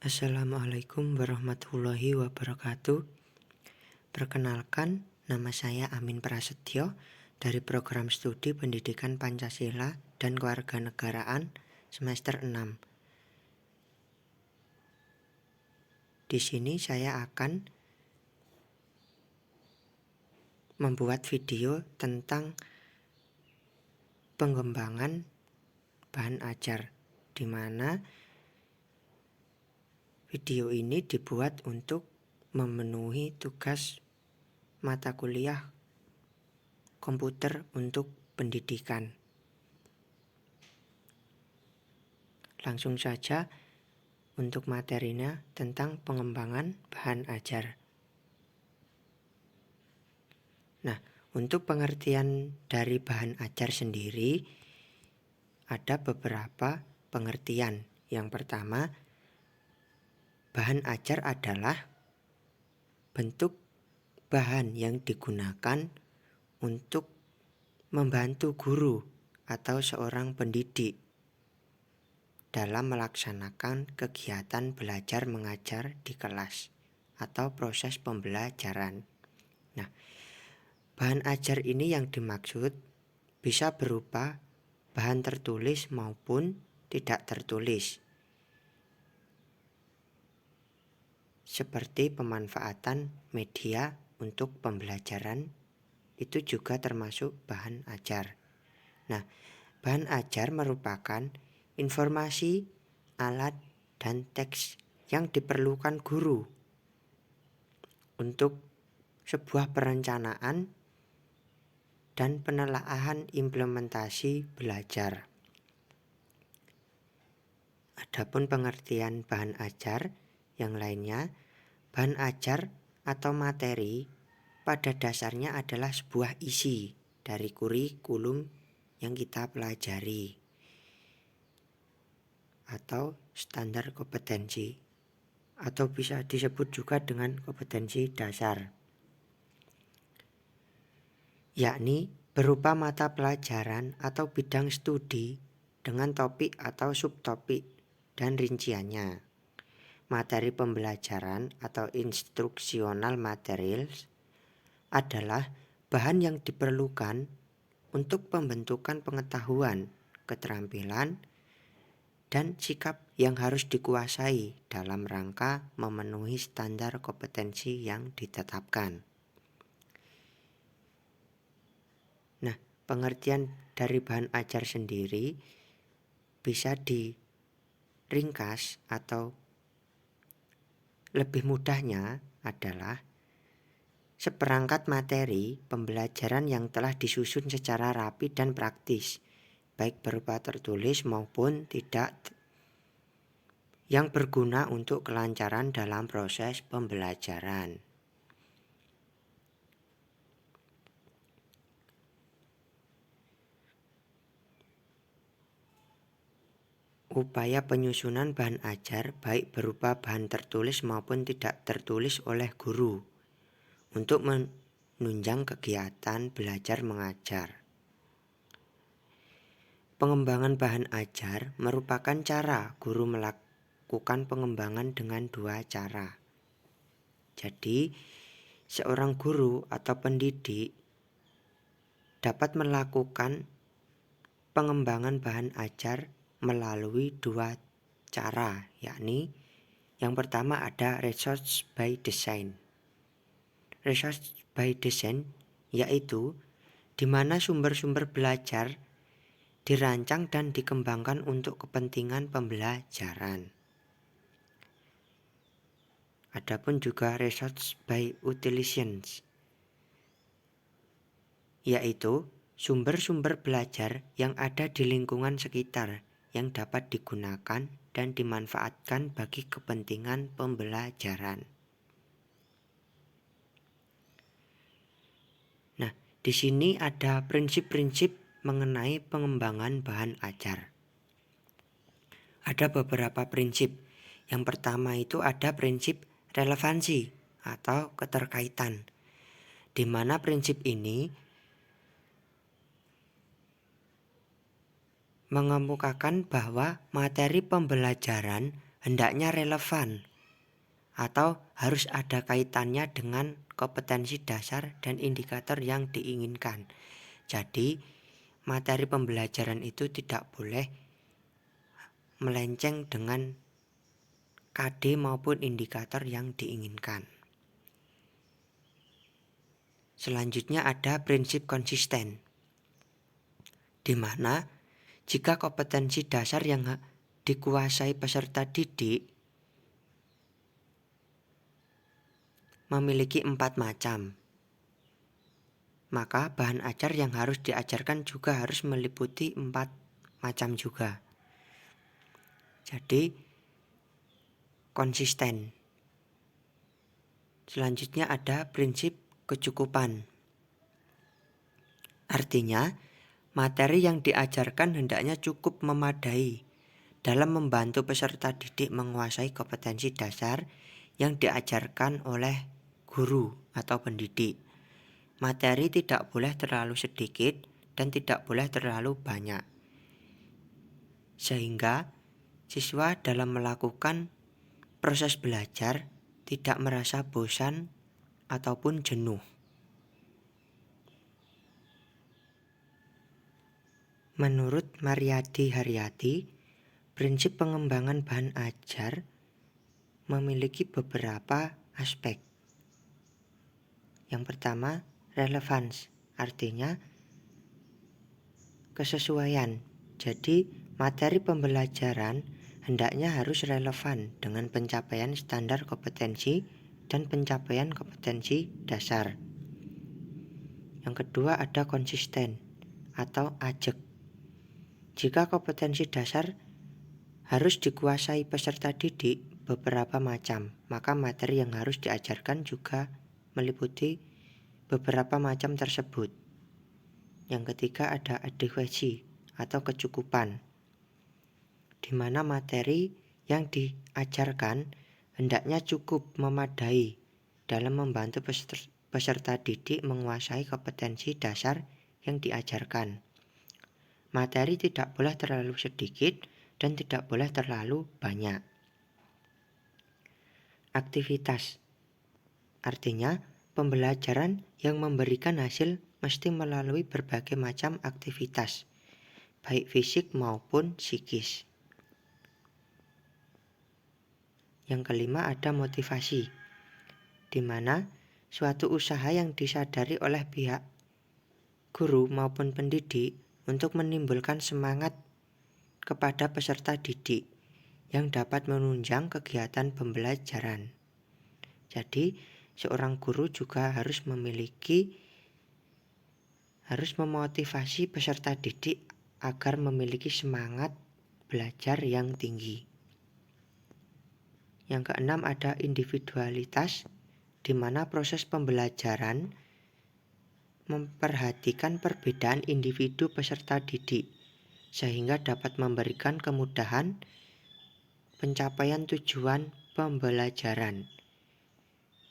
Assalamualaikum warahmatullahi wabarakatuh. Perkenalkan, nama saya Amin Prasetyo dari program studi Pendidikan Pancasila dan Kewarganegaraan semester 6. Di sini saya akan membuat video tentang pengembangan bahan ajar, di mana video ini dibuat untuk memenuhi tugas mata kuliah komputer untuk pendidikan. Langsung saja untuk materinya tentang pengembangan bahan ajar. Nah, untuk pengertian dari bahan ajar sendiri ada beberapa pengertian. Yang pertama, bahan ajar adalah bentuk bahan yang digunakan untuk membantu guru atau seorang pendidik dalam melaksanakan kegiatan belajar mengajar di kelas atau proses pembelajaran. Nah, bahan ajar ini yang dimaksud bisa berupa bahan tertulis maupun tidak tertulis, seperti pemanfaatan media untuk pembelajaran, itu juga termasuk bahan ajar. Nah, bahan ajar merupakan informasi, alat, dan teks yang diperlukan guru untuk sebuah perencanaan dan penelaahan implementasi belajar. Adapun pengertian bahan ajar yang lainnya, bahan ajar atau materi pada dasarnya adalah sebuah isi dari kurikulum yang kita pelajari atau standar kompetensi, atau bisa disebut juga dengan kompetensi dasar, yakni berupa mata pelajaran atau bidang studi dengan topik atau subtopik dan rinciannya. Materi pembelajaran atau instructional materials adalah bahan yang diperlukan untuk pembentukan pengetahuan, keterampilan, dan sikap yang harus dikuasai dalam rangka memenuhi standar kompetensi yang ditetapkan. Nah, pengertian dari bahan ajar sendiri bisa diringkas atau lebih mudahnya adalah seperangkat materi pembelajaran yang telah disusun secara rapi dan praktis, baik berupa tertulis maupun tidak, yang berguna untuk kelancaran dalam proses pembelajaran. Upaya penyusunan bahan ajar baik berupa bahan tertulis maupun tidak tertulis oleh guru untuk menunjang kegiatan belajar mengajar. Pengembangan bahan ajar merupakan cara guru melakukan pengembangan dengan dua cara. Jadi, seorang guru atau pendidik dapat melakukan pengembangan bahan ajar melalui dua cara, yakni yang pertama ada research by design. Research by design yaitu di mana sumber-sumber belajar dirancang dan dikembangkan untuk kepentingan pembelajaran. Adapun juga research by utilization, yaitu sumber-sumber belajar yang ada di lingkungan sekitar yang dapat digunakan dan dimanfaatkan bagi kepentingan pembelajaran. Nah, di sini ada prinsip-prinsip mengenai pengembangan bahan ajar. Ada beberapa prinsip. Yang pertama itu ada prinsip relevansi atau keterkaitan, di mana prinsip ini mengemukakan bahwa materi pembelajaran hendaknya relevan atau harus ada kaitannya dengan kompetensi dasar dan indikator yang diinginkan. Jadi, materi pembelajaran itu tidak boleh melenceng dengan KD maupun indikator yang diinginkan. Selanjutnya ada prinsip konsisten, di mana jika kompetensi dasar yang dikuasai peserta didik memiliki 4 macam, maka bahan ajar yang harus diajarkan juga harus meliputi 4 macam juga. Jadi konsisten. Selanjutnya ada prinsip kecukupan. Artinya, materi yang diajarkan hendaknya cukup memadai dalam membantu peserta didik menguasai kompetensi dasar yang diajarkan oleh guru atau pendidik. Materi tidak boleh terlalu sedikit dan tidak boleh terlalu banyak, sehingga siswa dalam melakukan proses belajar tidak merasa bosan ataupun jenuh. Menurut Mariadi Haryati, prinsip pengembangan bahan ajar memiliki beberapa aspek. Yang pertama, relevans, artinya kesesuaian. Jadi, materi pembelajaran hendaknya harus relevan dengan pencapaian standar kompetensi dan pencapaian kompetensi dasar. Yang kedua ada konsisten atau ajek. Jika kompetensi dasar harus dikuasai peserta didik beberapa macam, maka materi yang harus diajarkan juga meliputi beberapa macam tersebut. Yang ketiga ada adequacy atau kecukupan, di mana materi yang diajarkan hendaknya cukup memadai dalam membantu peserta didik menguasai kompetensi dasar yang diajarkan. Materi tidak boleh terlalu sedikit dan tidak boleh terlalu banyak. Aktivitas, artinya pembelajaran yang memberikan hasil mesti melalui berbagai macam aktivitas, baik fisik maupun psikis. Yang kelima ada motivasi, di mana suatu usaha yang disadari oleh pihak guru maupun pendidik untuk menimbulkan semangat kepada peserta didik yang dapat menunjang kegiatan pembelajaran. Jadi, seorang guru juga harus memotivasi peserta didik agar memiliki semangat belajar yang tinggi. Yang keenam ada individualitas, di mana proses pembelajaran memperhatikan perbedaan individu peserta didik sehingga dapat memberikan kemudahan pencapaian tujuan pembelajaran.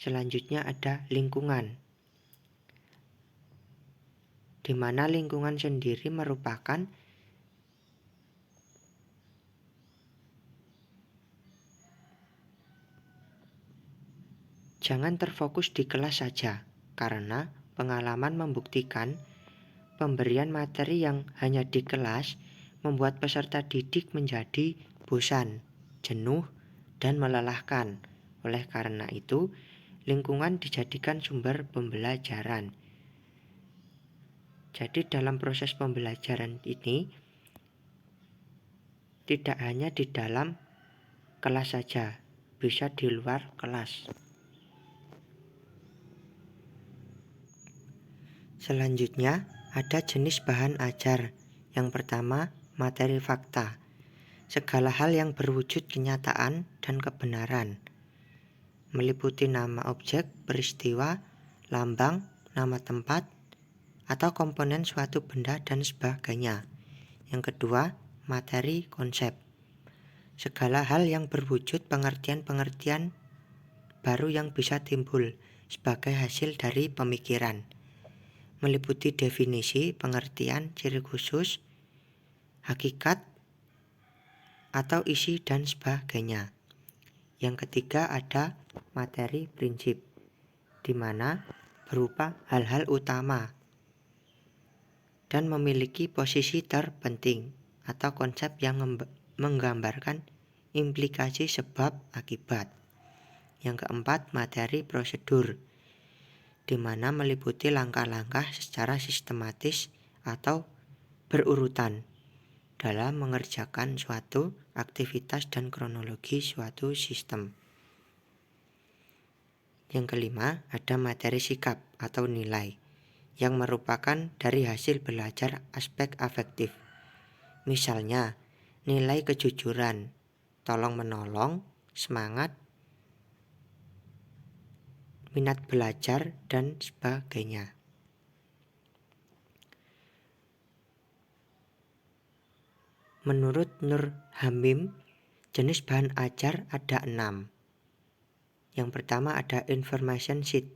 Selanjutnya ada lingkungan, di mana lingkungan sendiri merupakan jangan terfokus di kelas saja, karena pengalaman membuktikan pemberian materi yang hanya di kelas membuat peserta didik menjadi bosan, jenuh, dan melelahkan. Oleh karena itu, lingkungan dijadikan sumber pembelajaran. Jadi dalam proses pembelajaran ini tidak hanya di dalam kelas saja, bisa di luar kelas. Selanjutnya ada jenis bahan ajar. Yang pertama, materi fakta. Segala hal yang berwujud kenyataan dan kebenaran, meliputi nama objek, peristiwa, lambang, nama tempat, atau komponen suatu benda dan sebagainya. Yang kedua, materi konsep. Segala hal yang berwujud pengertian-pengertian baru yang bisa timbul sebagai hasil dari pemikiran, meliputi definisi, pengertian, ciri khusus, hakikat, atau isi dan sebagainya. Yang ketiga ada materi prinsip, di mana berupa hal-hal utama dan memiliki posisi terpenting atau konsep yang menggambarkan implikasi sebab akibat. Yang keempat, materi prosedur, di mana meliputi langkah-langkah secara sistematis atau berurutan dalam mengerjakan suatu aktivitas dan kronologi suatu sistem. Yang kelima, ada materi sikap atau nilai, yang merupakan dari hasil belajar aspek afektif. Misalnya, nilai kejujuran, tolong-menolong, semangat, minat belajar, dan sebagainya. Menurut Nur Hamim, jenis bahan ajar ada 6. Yang pertama ada information sheet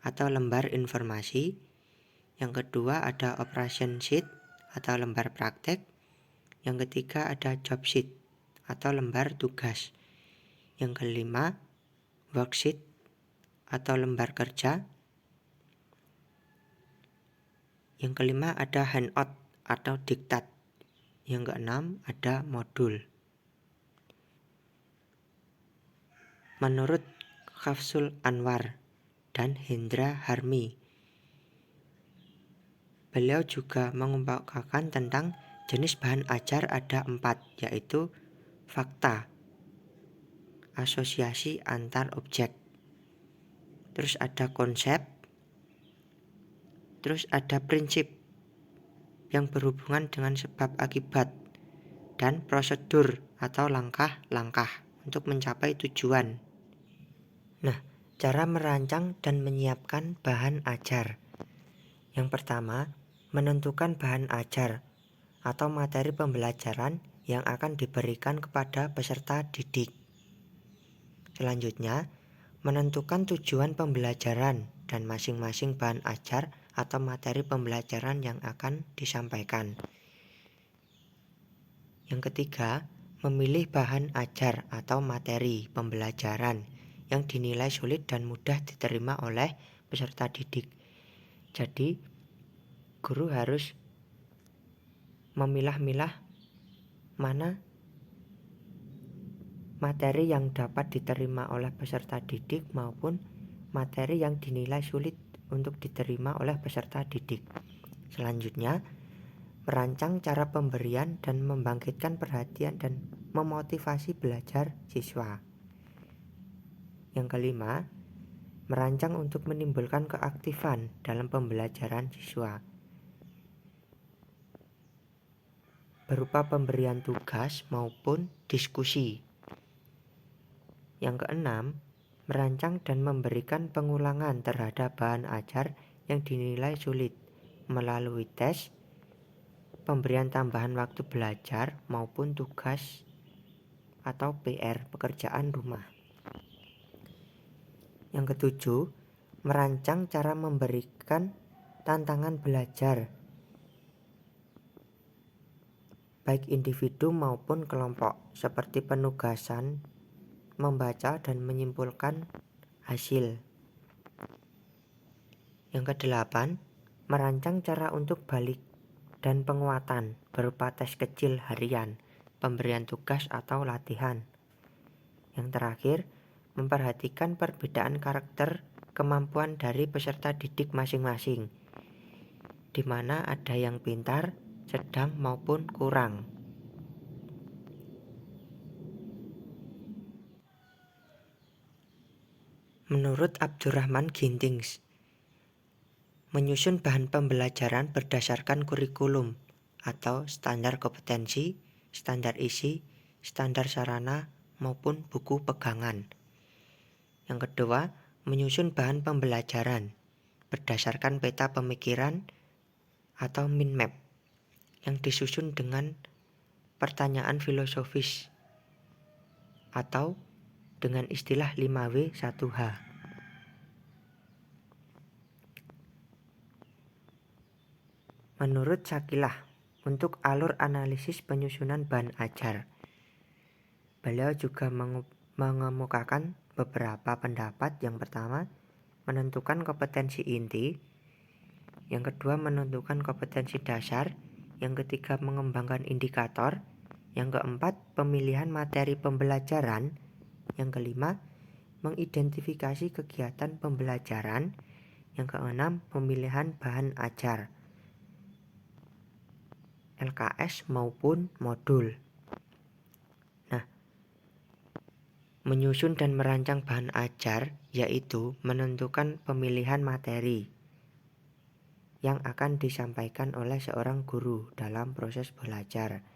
atau lembar informasi. Yang kedua ada operation sheet atau lembar praktek. Yang ketiga ada job sheet atau lembar tugas. Yang kelima worksheet atau lembar kerja. Yang kelima ada handout atau diktat. Yang keenam ada modul. Menurut Hafsul Anwar dan Hendra Harmi, beliau juga mengemukakan tentang jenis bahan ajar ada 4, yaitu fakta, asosiasi antar objek, terus ada konsep, terus ada prinsip yang berhubungan dengan sebab akibat, dan prosedur atau langkah-langkah untuk mencapai tujuan. Nah, cara merancang dan menyiapkan bahan ajar. Yang pertama, menentukan bahan ajar atau materi pembelajaran yang akan diberikan kepada peserta didik. Selanjutnya, menentukan tujuan pembelajaran dan masing-masing bahan ajar atau materi pembelajaran yang akan disampaikan. Yang ketiga, memilih bahan ajar atau materi pembelajaran yang dinilai sulit dan mudah diterima oleh peserta didik. Jadi, guru harus memilah-milah mana materi yang dapat diterima oleh peserta didik maupun materi yang dinilai sulit untuk diterima oleh peserta didik. Selanjutnya, merancang cara pemberian dan membangkitkan perhatian dan memotivasi belajar siswa. Yang kelima, merancang untuk menimbulkan keaktifan dalam pembelajaran siswa, berupa pemberian tugas maupun diskusi. Yang keenam, merancang dan memberikan pengulangan terhadap bahan ajar yang dinilai sulit melalui tes, pemberian tambahan waktu belajar maupun tugas atau PR, pekerjaan rumah. Yang ketujuh, merancang cara memberikan tantangan belajar baik individu maupun kelompok, seperti penugasan membaca dan menyimpulkan hasil. Yang kedelapan, merancang cara untuk balik dan penguatan berupa tes kecil harian, pemberian tugas atau latihan. Yang terakhir, memperhatikan perbedaan karakter kemampuan dari peserta didik masing-masing, di mana ada yang pintar, sedang maupun kurang. Menurut Abdurrahman Gintings, menyusun bahan pembelajaran berdasarkan kurikulum atau standar kompetensi, standar isi, standar sarana, maupun buku pegangan. Yang kedua, menyusun bahan pembelajaran berdasarkan peta pemikiran atau mind map yang disusun dengan pertanyaan filosofis atau dengan istilah 5W 1H. Menurut Sakilah, untuk alur analisis penyusunan bahan ajar, beliau juga mengemukakan beberapa pendapat. Yang pertama, menentukan kompetensi inti. Yang kedua, menentukan kompetensi dasar. Yang ketiga, mengembangkan indikator. Yang keempat, pemilihan materi pembelajaran. Yang kelima, mengidentifikasi kegiatan pembelajaran. Yang keenam, pemilihan bahan ajar, LKS maupun modul. Nah, menyusun dan merancang bahan ajar yaitu menentukan pemilihan materi yang akan disampaikan oleh seorang guru dalam proses belajar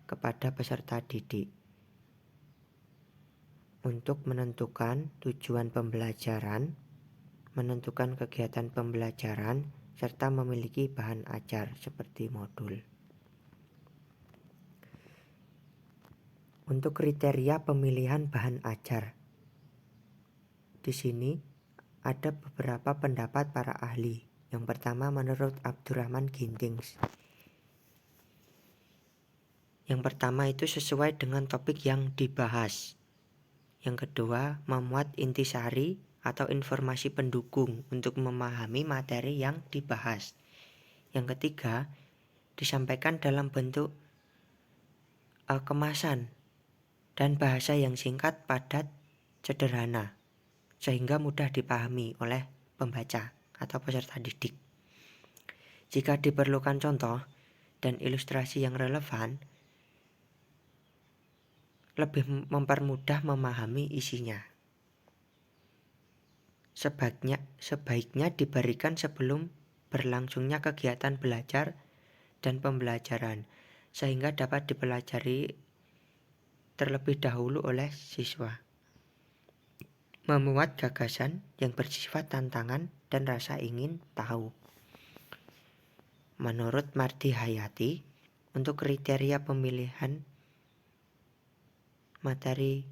kepada peserta didik untuk menentukan tujuan pembelajaran, menentukan kegiatan pembelajaran, serta memiliki bahan ajar seperti modul. Untuk kriteria pemilihan bahan ajar, di sini ada beberapa pendapat para ahli. Yang pertama, menurut Abdurrahman Gintings, yang pertama itu sesuai dengan topik yang dibahas. Yang kedua, memuat intisari atau informasi pendukung untuk memahami materi yang dibahas. Yang ketiga, disampaikan dalam bentuk kemasan dan bahasa yang singkat, padat, sederhana, sehingga mudah dipahami oleh pembaca atau peserta didik. Jika diperlukan contoh dan ilustrasi yang relevan, lebih mempermudah memahami isinya. Sebaiknya diberikan sebelum berlangsungnya kegiatan belajar dan pembelajaran, sehingga dapat dipelajari terlebih dahulu oleh siswa. Memuat gagasan yang bersifat tantangan dan rasa ingin tahu. Menurut Mardi Hayati, untuk kriteria pemilihan materi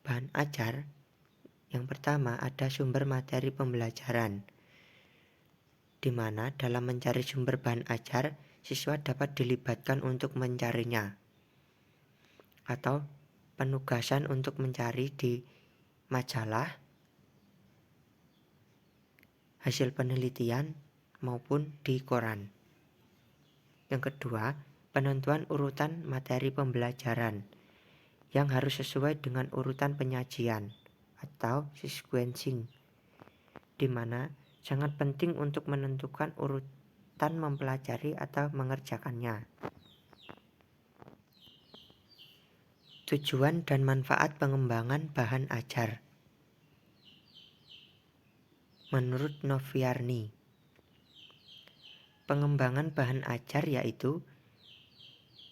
bahan ajar, yang pertama ada sumber materi pembelajaran, di mana dalam mencari sumber bahan ajar, siswa dapat dilibatkan untuk mencarinya, atau penugasan untuk mencari di majalah, hasil penelitian, maupun di koran. Yang kedua, penentuan urutan materi pembelajaran yang harus sesuai dengan urutan penyajian atau sequencing, di mana sangat penting untuk menentukan urutan mempelajari atau mengerjakannya. Tujuan dan manfaat pengembangan bahan ajar. Menurut Noviarni, pengembangan bahan ajar yaitu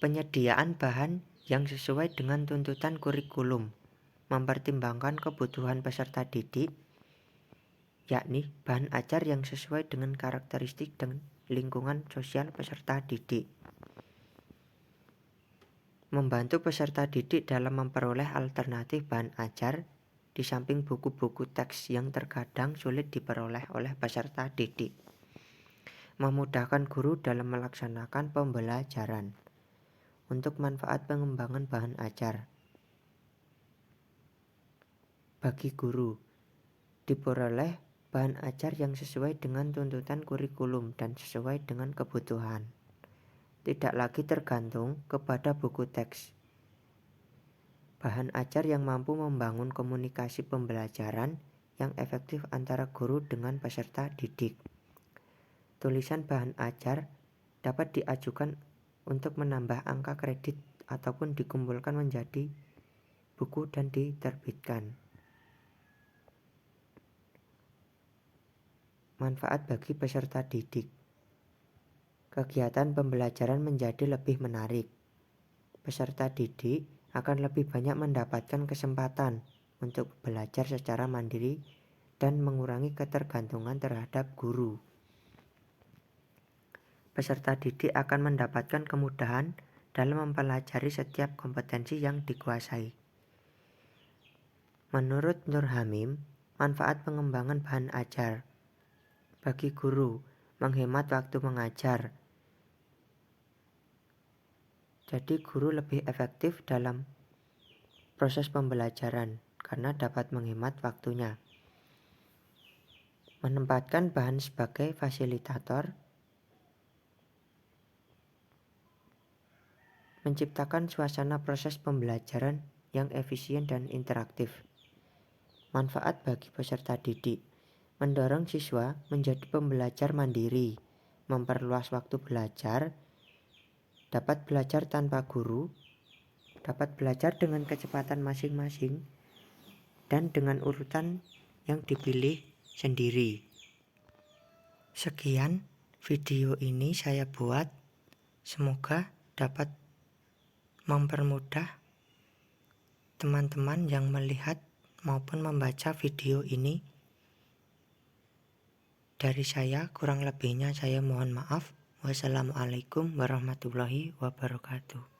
penyediaan bahan yang sesuai dengan tuntutan kurikulum, mempertimbangkan kebutuhan peserta didik, yakni bahan ajar yang sesuai dengan karakteristik dan lingkungan sosial peserta didik. Membantu peserta didik dalam memperoleh alternatif bahan ajar, di samping buku-buku teks yang terkadang sulit diperoleh oleh peserta didik. Memudahkan guru dalam melaksanakan pembelajaran. Untuk manfaat pengembangan bahan ajar bagi guru, diperoleh bahan ajar yang sesuai dengan tuntutan kurikulum dan sesuai dengan kebutuhan, tidak lagi tergantung kepada buku teks. Bahan ajar yang mampu membangun komunikasi pembelajaran yang efektif antara guru dengan peserta didik. Tulisan bahan ajar dapat diajukan untuk menambah angka kredit ataupun dikumpulkan menjadi buku dan diterbitkan. Manfaat bagi peserta didik. Kegiatan pembelajaran menjadi lebih menarik. Peserta didik akan lebih banyak mendapatkan kesempatan untuk belajar secara mandiri dan mengurangi ketergantungan terhadap guru. Peserta didik akan mendapatkan kemudahan dalam mempelajari setiap kompetensi yang dikuasai. Menurut Nur Hamim, manfaat pengembangan bahan ajar bagi guru menghemat waktu mengajar. Jadi guru lebih efektif dalam proses pembelajaran karena dapat menghemat waktunya. Menempatkan bahan sebagai fasilitator, menciptakan suasana proses pembelajaran yang efisien dan interaktif. Manfaat bagi peserta didik, mendorong siswa menjadi pembelajar mandiri, memperluas waktu belajar, dapat belajar tanpa guru, dapat belajar dengan kecepatan masing-masing, dan dengan urutan yang dipilih sendiri. Sekian video ini saya buat, semoga dapat mempermudah teman-teman yang melihat maupun membaca video ini. Dari saya, kurang lebihnya saya mohon maaf. Wassalamualaikum warahmatullahi wabarakatuh.